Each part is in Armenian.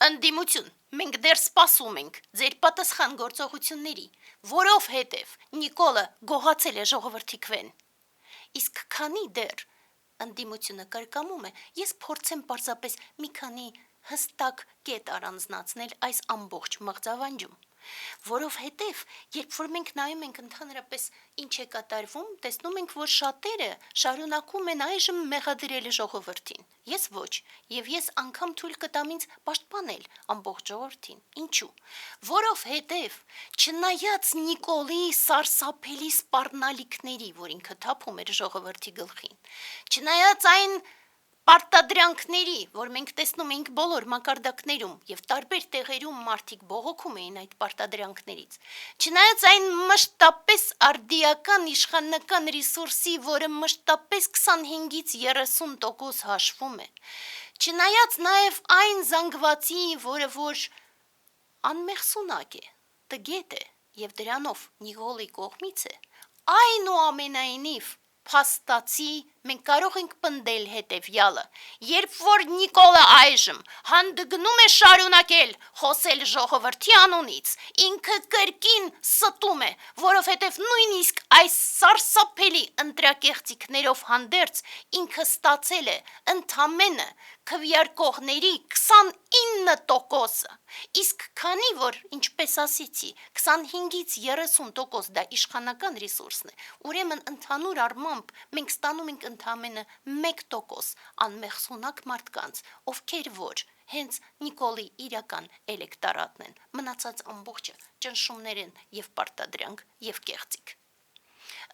Ընդդիմություն, մենք դեռ սպասում ենք ձեր պատասխան գործողությունների, որովհետև Նիկոլը գողացել է ժողովրդի քվեն։ Իսկ քանի դեռ ընդդիմությունը կարկամում է, ես փորձեմ պարզապես մի քանի հստակ կետ առանձնացնել այս ամբողջ մղձավանջում, որովհետև երբ որ մենք նայում ենք ընդհանրապես ինչ է կատարվում, տեսնում ենք, որ շատերը շարունակում են այժմ մեղադրել ժողովրդին։ Ես ոչ, եւ ես անգամ թույլ կտամ ինձ պաշտպանել ամբողջ ժողովրդին։ Ինչու՞։ Որովհետև չնայած Նիկոլի սարսափելի սպառնալիքների, որ ինքը թափում էր ժողովրդի գլխին, չնայած այն պարտադրանքների, որ մենք տեսնում էինք բոլոր մակարդակներում եւ տարբեր տեղերում մարդիկ բողոքում էին այդ պարտադրանքներից, չնայած այն մշտապես արդիական իշխանական ռեսուրսի, որը մշտապես 25-ից 30% հաշվում է, չնայած նաեւ այն զանգվածի, որը որ անմեղսունակ է, տգետ է եւ դրանով Նիկոլի կողմից է, այնուամենայնիվ փաստացի մենք կարող ենք պնդել հետևյալը. երբ որ Նիկոլը այժմ հանդգնում է շարունակել խոսել ժողովրդի անունից, ինքը կրկին ստում է, որովհետև նույնիսկ այս սարսափելի ընտրակեղծիքներով հանդերձ ինքը ստացել է ընդամենը քվեարկողների 29%-ը, իսկ քանի որ, ինչպես ասեցի, 25-ից 30% դա իշխանական ռեսուրսն է, ուրեմն ընդհանուր առմամբ մենք ստանում ենք ընդամենը 1% անմեղսունակ մարդկանց, ովքեր որ հենց Նիկոլի իրական էլեկտորատն են, մնացած ամբողջը ճնշումներ են եւ պարտադրանք եւ կեղծիք։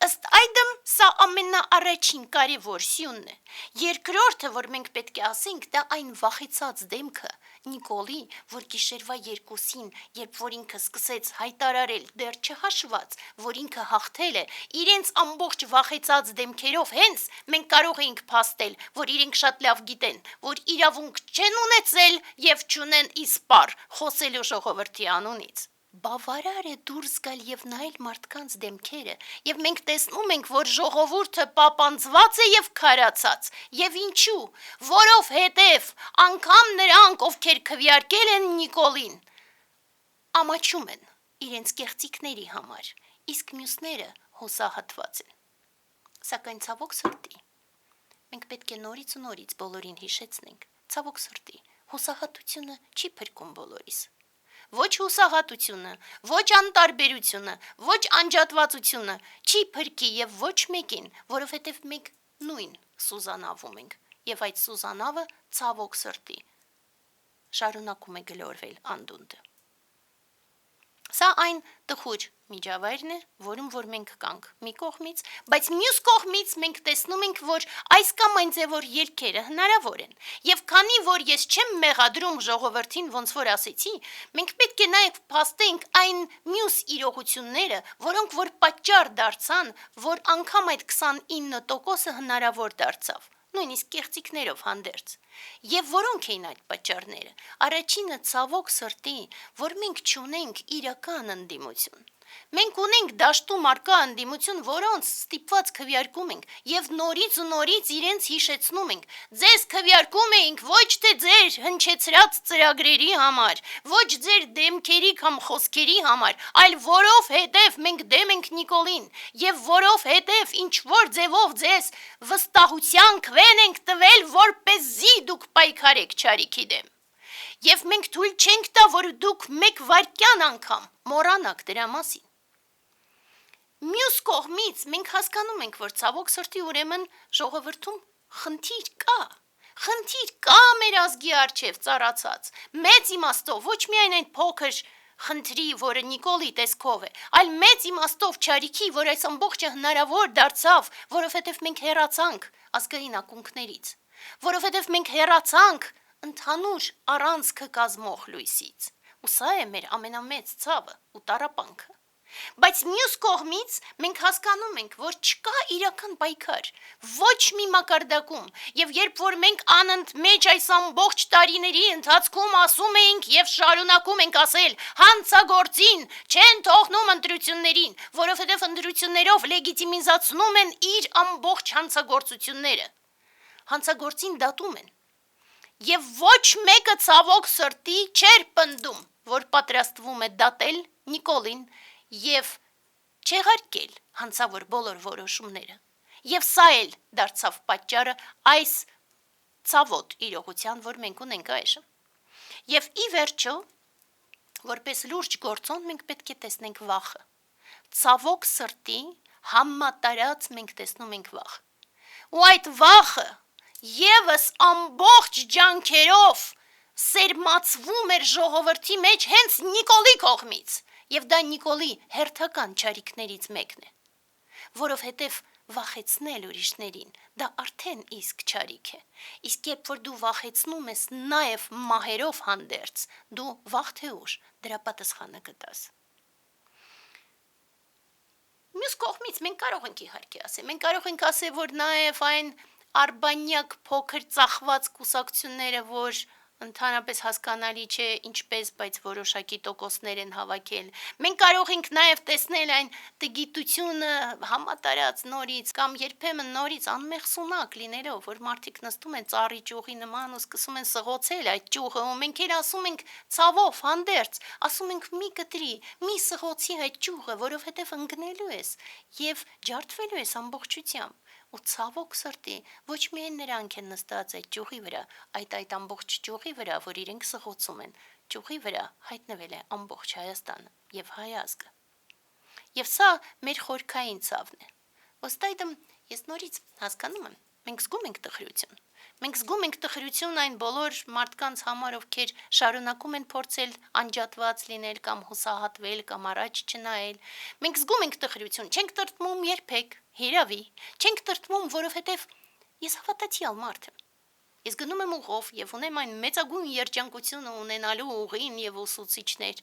Ըստ այդմ սա ամենաառաջին կարևոր սյունն է։ Երկրորդը, որ մենք պետք է ասենք, դա այն վախեցած դեմքը Նիկոլի, որ գիշերվա 2-ին, երբ որ ինքը սկսեց հայտարարել, դեռ չհաշված, որ ինքը հաղթել է, իրենց ամբողջ վախեցած դեմքերով հենց մենք կարող էինք փաստել, որ իրենք շատ լավ գիտեն, որ իրավունք չեն ունեցել եւ չունեն իսպառ խոսելու ժողովրդի անունից։ Բավարար է դուրս գալ եւ նայել մարդկանց դեմքերը, եւ մենք տեսնում ենք, որ ժողովուրդը պապանձված է եւ քարացած, եւ ինչու, որովհետեւ անգամ նրանք, ովքեր քվեարկել են Նիկոլին, ամաչում են իրենց կեղծիքների համար, իսկ մյուսները հուսահատված են։ Սակայն ցավոք սրտի, մենք պետք է նորից ու նորից բոլորին հիշեցնենք, ցավոք սրտի, հուսահատությունը չի փրկում բոլորիս։ Ոչ հուսահատությունը, ոչ անտարբերությունը, ոչ անջատվածությունը չի փրկի եւ ոչ մեկին, որովհետեւ մենք նույն սուզանավում ենք եւ այդ սուզանավը ցավոք սրտի շարունակում է գլորվել անդունդը։ Սա այն տխուր միջավայրն է, որում որ մենք կանք մի կողմից, բայց մյուս կողմից մենք տեսնում ենք, որ այս կամ այն ձևոր ելքերը հնարավոր են։ Եվ քանի որ ես չեմ մեղադրում ժողովրդին, ոնց որ ասեցի, մենք պետք է նաև փաստենք այն մյուս իրողությունները, որոնք որ պատճառ դարձան, որ անգամ այդ 29%-ը հնարավոր դարձավ։ Նույնիսկ կեղծիքներով հանդերձ։ Եվ որոնք էին այդ պատճառները։ Առաջինը ցավոք սրտի, որ մենք չունենք իրական ընդդիմություն։ Մենք ունենք դաշտում արկա ընդդիմություն, որոնց ստիպված քվեարկում ենք եւ նորից ու նորից իրենց հիշեցնում ենք։ Ձեզ քվեարկում էինք ոչ թե ձեր հնչեցրած ծրագրերի համար, ոչ ձեր դեմքերի կամ խոսքերի համար, այլ որովհետեւ մենք դեմ ենք Նիկոլին եւ որովհետեւ ինչ որ ձևով ձեզ վստահության քվեն ենք տվել, որպեսզի դուք պայքարեք չարիքի դեմ։ Եվ մենք թույլ չենք տա, որ դուք մեկ վայրկյան անգամ մոռանաք դրա մասին։ Մյուս կողմից մենք հասկանում ենք, որ ցավոք սրտի ուրեմն ժողովրդում խնդիր կա։ Խնդիր կա մեր ազգի առջև ծառացած։ Մեծ իմաստով ոչ միայն այն փոքր խնդրի, որը Նիկոլի տեսքով է, այլ մեծ իմաստով չարիքի, որ այս ամբողջը հնարավոր դարձավ, որովհետև մենք հեռացանք ազգային ակունքներից, որովհետև մենք հեռացանք ընդհանուր առանցքը կազմող լույսից, ու սա է մեր ամենամեծ ցավը ու տառապանքը։ Բայց մյուս կողմից մենք հասկանում ենք, որ չկա իրական պայքար, ոչ մի մակարդակում, եւ երբ որ մենք անընդմեջ այս ամբողջ տարիների ընթացքում ասում էինք եւ շարունակում ենք ասել, հանցագործին չեն թողնում ընտրություններին, որովհետեւ ընտրություններով լեգիտիմիզացնում են իր ամբողջ հանցագործությունները, հանցագործին դատում են, Եվ ոչ մեկը ցավոք սրտի չէր պնդում, որ պատրաստվում է դատել Նիկոլին եւ չեղարկել հանցավոր բոլոր որոշումները։ Եվ սա էլ դարձավ պատճառը այս ցավոտ իրողության, որ մենք ունենք այժմ։ Եվ ի վերջո, որպես լուրջ գործոն մենք պետք է տեսնենք վախը։ Ցավոք սրտի համատարած մենք տեսնում ենք վախ։ Ու այդ վախը եւս ամբողջ ջանքերով սերմացվում էր ժողովրդի մեջ հենց Նիկոլի կողմից, եւ դա Նիկոլի հերթական չարիքներից մեկն է, որովհետեւ վախեցնել ուրիշներին, դա արդեն իսկ չարիք է, իսկ երբ որ դու վախեցնում ես նաեւ մահերով հանդերձ, դու վաղ թե ուշ դրա պատասխանը կտաս։ Մյուս կողմից մենք կարող ենք իհարկե ասել, մենք կարող ենք ասել, որ նաեւ այն արբանյակ փոքր ծախված կուսակցությունները, որ ընդհանրապես հասկանալի չէ ինչպես, բայց որոշակի տոկոսներ են հավաքել։ Մենք կարող ենք նաև տեսնել այն տգիտությունը համատարած նորից կամ երբեմն նորից անմեղ սունակ լինելով, որ մարդիկ նստում են ծառի ճյուղի նման ու սկսում են սղոցել այդ ճյուղը, ու մենք էլ ասում ենք ցավով հանդերձ, ասում ենք մի կտրի, մի սղոցի այդ ճյուղը, որովհետև ընկնելու ես եւ ջարդվելու ես ամբողջությամբ։ Ու ցավոք սրտի ոչ միայն նրանք են նստած այդ ճյուղի վրա, այդ ամբողջ ճյուղի վրա, որ իրենք սղոցում են, ճյուղի վրա հայտնվել է ամբողջ Հայաստանը եւ հայ ազգը։ Եվ սա մեր խորքային ցավն է։ Ոստայդմ ես նորից հասկանում եմ, մենք զգում ենք տխրություն։ Մենք զգում ենք տխրություն այն բոլոր մարդկանց համար, ովքեր շարունակում են փորձել անջատված լինել կամ հուսահատվել կամ առաջ չնայել։ Մենք զգում ենք տխրություն, չենք տրտմում երբեք, հիրավի, չենք տրտմում, որովհետև ես հավատացյալ մարդ եմ։ Ես գնում եմ ուղով եւ ունեմ այն մեծագույն երջանկությունը ունենալու ուղին եւ ուսուցիչներ,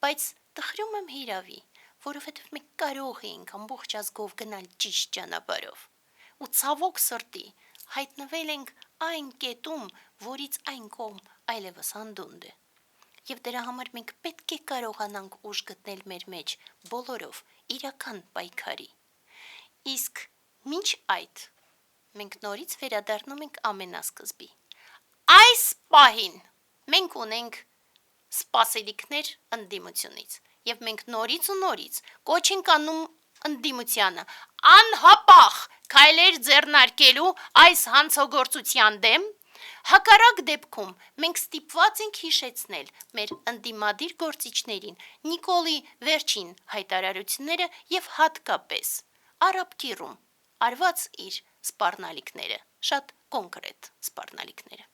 բայց տխրում եմ հիրավի, որովհետև մենք կարող էինք ամբողջ ազգով գնալ ճիշտ ճանապարհով։ Ու ցավոք սրտի հայտնվել ենք այն կետում, որից այն կողմ այլևս անդունդ է։ Եվ դրա համար մենք պետք է կարողանանք ուժ գտնել մեր մեջ բոլորով իրական պայքարի։ Իսկ մինչ այդ մենք նորից վերադառնում ենք ամենասկզբի։ Այս պահին մենք ունենք սպասելիքներ ընդդիմությունից, եւ մենք նորից ու նորից կոչ ենք անում ընդդիմությանը անհապաղ քայլեր ձեռնարկելու այս հանցագործության դեմ, հակառակ դեպքում մենք ստիպված ենք հիշեցնել մեր ընդդիմադիր գործիչներին Նիկոլի վերջին հայտարարությունները եւ հատկապես Արաբկիրում արված իր սպառնալիքները, շատ կոնկրետ սպառնալիքները։